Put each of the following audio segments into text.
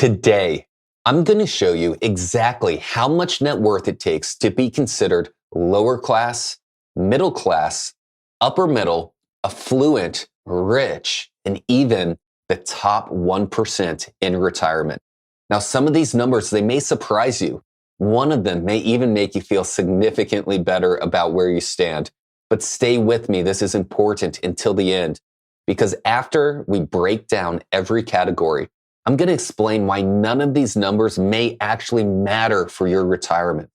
Today, I'm going to show you exactly how much net worth it takes to be considered lower class, middle class, upper middle, affluent, rich, and even the top 1% in retirement. Now, some of these numbers, they may surprise you. One of them may even make you feel significantly better about where you stand. But stay with me. This is important until the end, because after we break down every category, I'm going to explain why none of these numbers may actually matter for your retirement.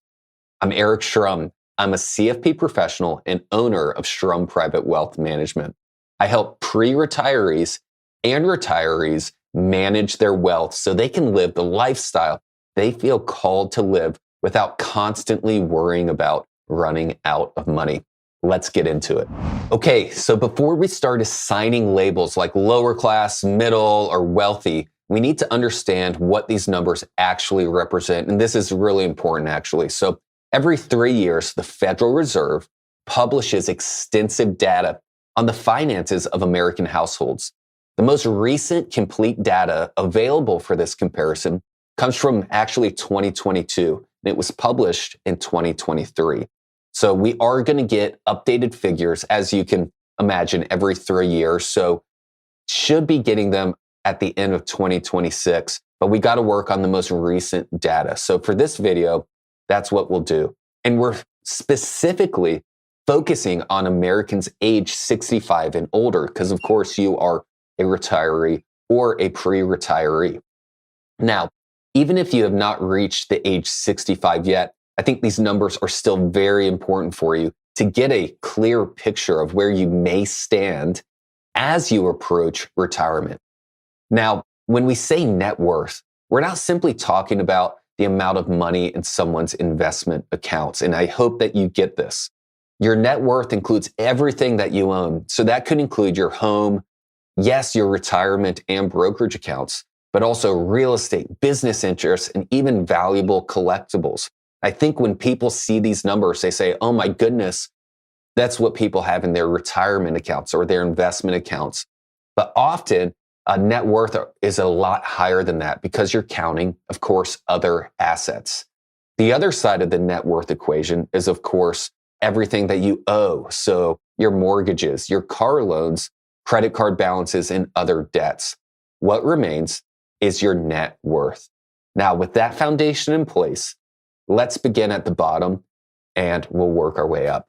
I'm Eric Schrum. I'm a CFP professional and owner of Schrum Private Wealth Management. I help pre-retirees and retirees manage their wealth so they can live the lifestyle they feel called to live without constantly worrying about running out of money. Let's get into it. Okay, so before we start assigning labels like lower class, middle, or wealthy, we need to understand what these numbers actually represent. And this is really important, actually. So every 3 years, the Federal Reserve publishes extensive data on the finances of American households. The most recent complete data available for this comparison comes from actually 2022, and it was published in 2023. So we are going to get updated figures, as you can imagine, every 3 years. So should be getting them at the end of 2026, but we got to work on the most recent data. So for this video, that's what we'll do. And we're specifically focusing on Americans age 65 and older, because of course you are a retiree or a pre-retiree. Now, even if you have not reached the age 65 yet, I think these numbers are still very important for you to get a clear picture of where you may stand as you approach retirement. Now, when we say net worth, we're not simply talking about the amount of money in someone's investment accounts. And I hope that you get this. Your net worth includes everything that you own. So that could include your home, yes, your retirement and brokerage accounts, but also real estate, business interests, and even valuable collectibles. I think when people see these numbers, they say, oh my goodness, that's what people have in their retirement accounts or their investment accounts. But often, net worth is a lot higher than that because you're counting, of course, other assets. The other side of the net worth equation is, of course, everything that you owe. So your mortgages, your car loans, credit card balances, and other debts. What remains is your net worth. Now, with that foundation in place, let's begin at the bottom and we'll work our way up.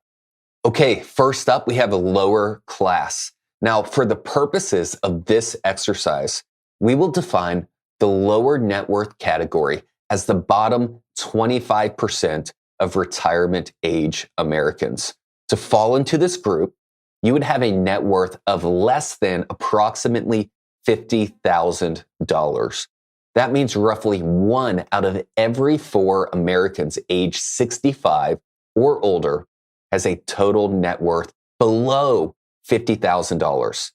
Okay, first up, we have a lower class. Now, for the purposes of this exercise, we will define the lower net worth category as the bottom 25% of retirement age Americans. To fall into this group, you would have a net worth of less than approximately $50,000. That means roughly 1 out of every 4 Americans age 65 or older has a total net worth below $50,000.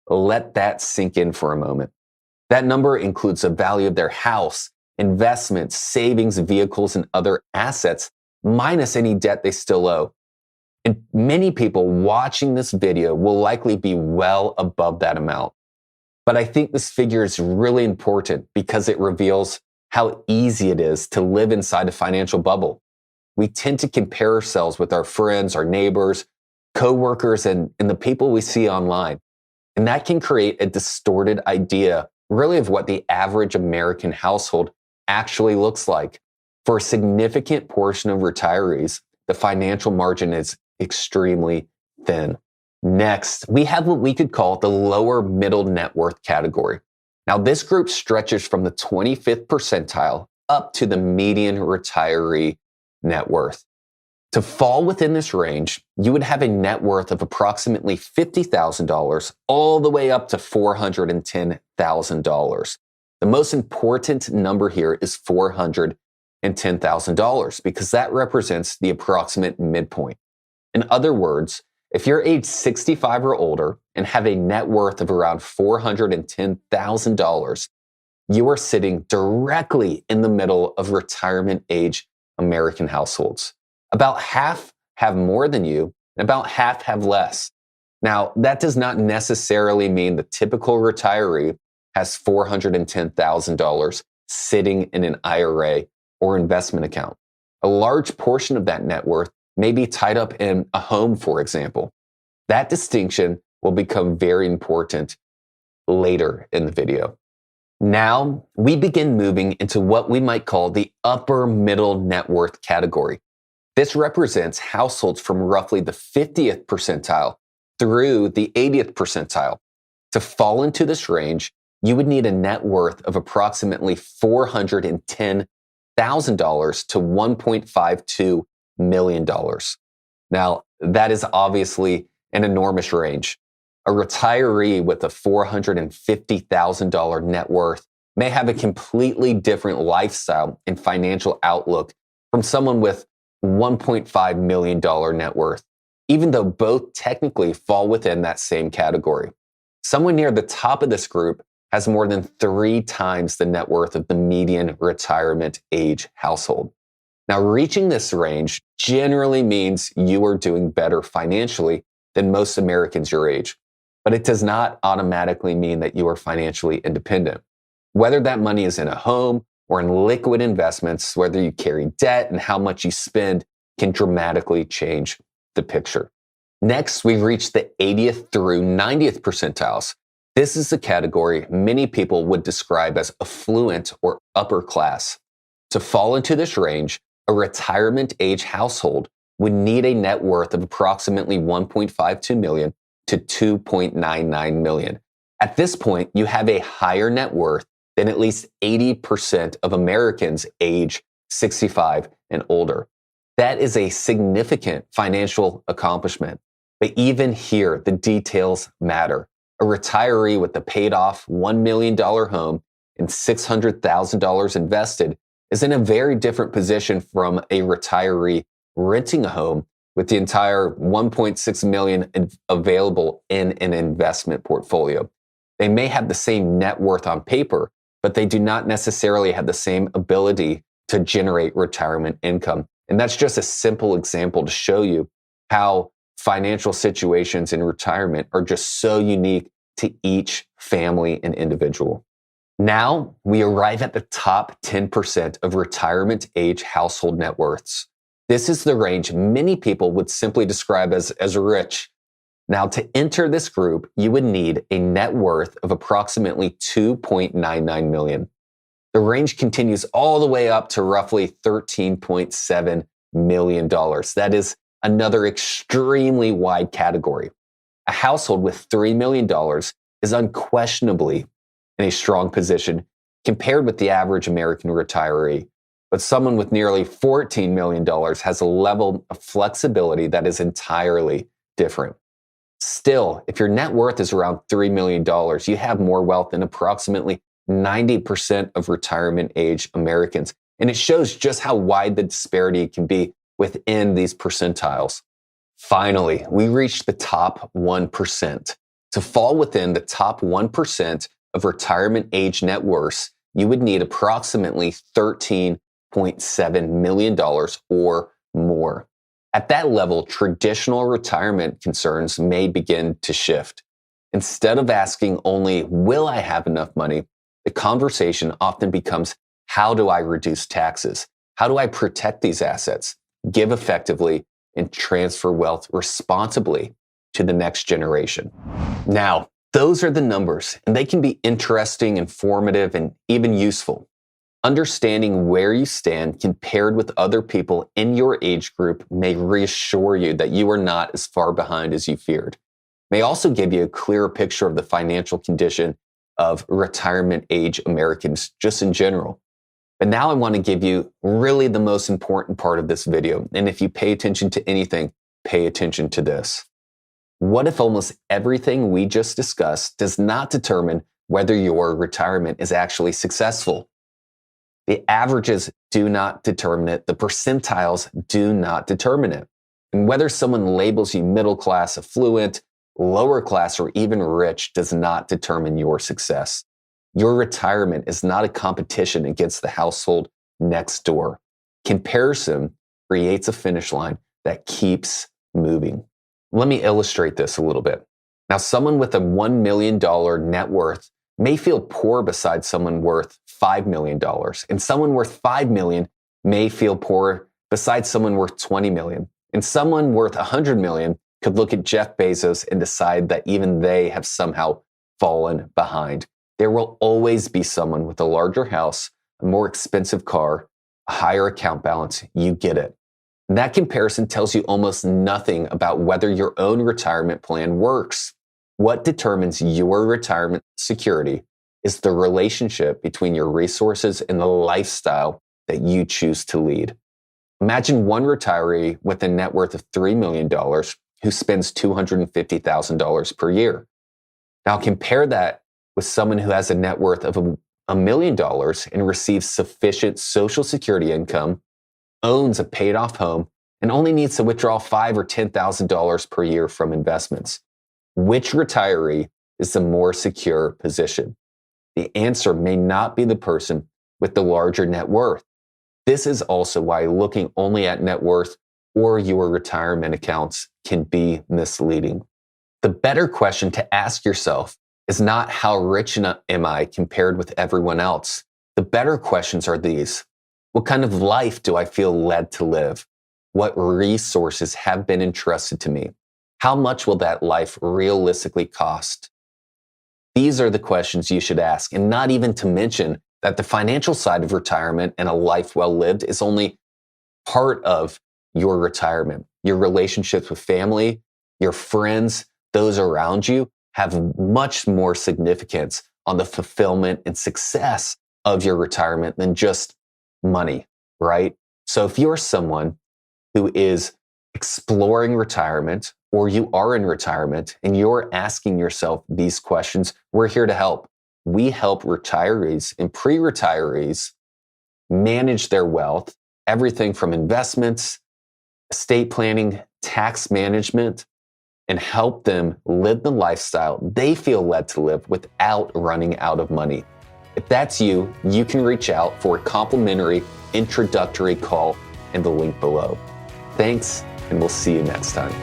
Let that sink in for a moment. That number includes the value of their house, investments, savings, vehicles, and other assets, minus any debt they still owe. And many people watching this video will likely be well above that amount. But I think this figure is really important because it reveals how easy it is to live inside a financial bubble. We tend to compare ourselves with our friends, our neighbors, coworkers, and the people we see online. And that can create a distorted idea, really, of what the average American household actually looks like. For a significant portion of retirees, the financial margin is extremely thin. Next, we have what we could call the lower middle net worth category. Now, this group stretches from the 25th percentile up to the median retiree net worth. To fall within this range, you would have a net worth of approximately $50,000 all the way up to $410,000. The most important number here is $410,000 because that represents the approximate midpoint. In other words, if you're age 65 or older and have a net worth of around $410,000, you are sitting directly in the middle of retirement age American households. About half have more than you, and about half have less. Now, that does not necessarily mean the typical retiree has $410,000 sitting in an IRA or investment account. A large portion of that net worth may be tied up in a home, for example. That distinction will become very important later in the video. Now, we begin moving into what we might call the upper middle net worth category. This represents households from roughly the 50th percentile through the 80th percentile. To fall into this range, you would need a net worth of approximately $410,000 to $1.52 million. Now, that is obviously an enormous range. A retiree with a $450,000 net worth may have a completely different lifestyle and financial outlook from someone with $1.5 million net worth, even though both technically fall within that same category. Someone near the top of this group has more than 3 times the net worth of the median retirement age household. Now, reaching this range generally means you are doing better financially than most Americans your age, but it does not automatically mean that you are financially independent. Whether that money is in a home or in liquid investments, whether you carry debt and how much you spend can dramatically change the picture. Next, we've reached the 80th through 90th percentiles. This is a category many people would describe as affluent or upper class. To fall into this range, a retirement age household would need a net worth of approximately $1.52 million to $2.99 million. At this point, you have a higher net worth than at least 80% of Americans age 65 and older. That is a significant financial accomplishment. But even here, the details matter. A retiree with a paid off $1 million home and $600,000 invested is in a very different position from a retiree renting a home with the entire $1.6 million available in an investment portfolio. They may have the same net worth on paper, but they do not necessarily have the same ability to generate retirement income. And that's just a simple example to show you how financial situations in retirement are just so unique to each family and individual. Now we arrive at the top 10% of retirement age household net worths. This is the range many people would simply describe as rich. Now, to enter this group, you would need a net worth of approximately $2.99 million. The range continues all the way up to roughly $13.7 million. That is another extremely wide category. A household with $3 million is unquestionably in a strong position compared with the average American retiree. But someone with nearly $14 million has a level of flexibility that is entirely different. Still, if your net worth is around $3 million, you have more wealth than approximately 90% of retirement age Americans. And it shows just how wide the disparity can be within these percentiles. Finally, we reached the top 1%. To fall within the top 1% of retirement age net worths, you would need approximately $13.7 million or more. At that level, traditional retirement concerns may begin to shift. Instead of asking only, will I have enough money? The conversation often becomes, how do I reduce taxes? How do I protect these assets, give effectively, and transfer wealth responsibly to the next generation? Now, those are the numbers, and they can be interesting, informative, and even useful. Understanding where you stand compared with other people in your age group may reassure you that you are not as far behind as you feared. May also give you a clearer picture of the financial condition of retirement age Americans just in general. But now I want to give you really the most important part of this video. And if you pay attention to anything, pay attention to this. What if almost everything we just discussed does not determine whether your retirement is actually successful? The averages do not determine it. The percentiles do not determine it. And whether someone labels you middle class, affluent, lower class, or even rich does not determine your success. Your retirement is not a competition against the household next door. Comparison creates a finish line that keeps moving. Let me illustrate this a little bit. Now, someone with a $1 million net worth may feel poor beside someone worth $5 million, and someone worth $5 million may feel poor beside someone worth $20 million. And someone worth $100 million could look at Jeff Bezos and decide that even they have somehow fallen behind. There will always be someone with a larger house, a more expensive car, a higher account balance. You get it. And that comparison tells you almost nothing about whether your own retirement plan works. What determines your retirement security is the relationship between your resources and the lifestyle that you choose to lead. Imagine one retiree with a net worth of $3 million who spends $250,000 per year. Now compare that with someone who has a net worth of $1 million and receives sufficient Social Security income, owns a paid-off home, and only needs to withdraw $5,000 or $10,000 per year from investments. Which retiree is the more secure position? The answer may not be the person with the larger net worth. This is also why looking only at net worth or your retirement accounts can be misleading. The better question to ask yourself is not how rich am I compared with everyone else. The better questions are these. What kind of life do I feel led to live? What resources have been entrusted to me? How much will that life realistically cost? These are the questions you should ask, and not even to mention that the financial side of retirement and a life well lived is only part of your retirement. Your relationships with family, your friends, those around you have much more significance on the fulfillment and success of your retirement than just money, right? So if you're someone who is exploring retirement or you are in retirement and you're asking yourself these questions, we're here to help. We help retirees and pre-retirees manage their wealth, everything from investments, estate planning, tax management, and help them live the lifestyle they feel led to live without running out of money. If that's you, you can reach out for a complimentary introductory call in the link below. Thanks, and we'll see you next time.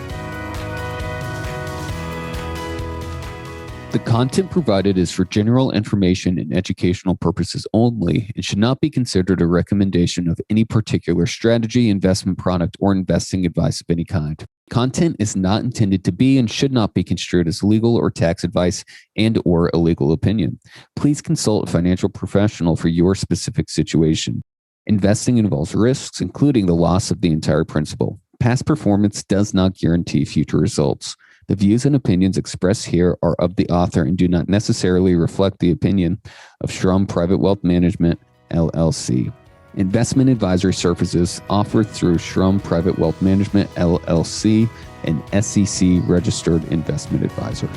The content provided is for general information and educational purposes only and should not be considered a recommendation of any particular strategy, investment product, or investing advice of any kind. Content is not intended to be and should not be construed as legal or tax advice and/or a legal opinion. Please consult a financial professional for your specific situation. Investing involves risks, including the loss of the entire principal. Past performance does not guarantee future results. The views and opinions expressed here are of the author and do not necessarily reflect the opinion of Schrum Private Wealth Management, LLC. Investment advisory services offered through Schrum Private Wealth Management, LLC, an SEC-registered investment advisor.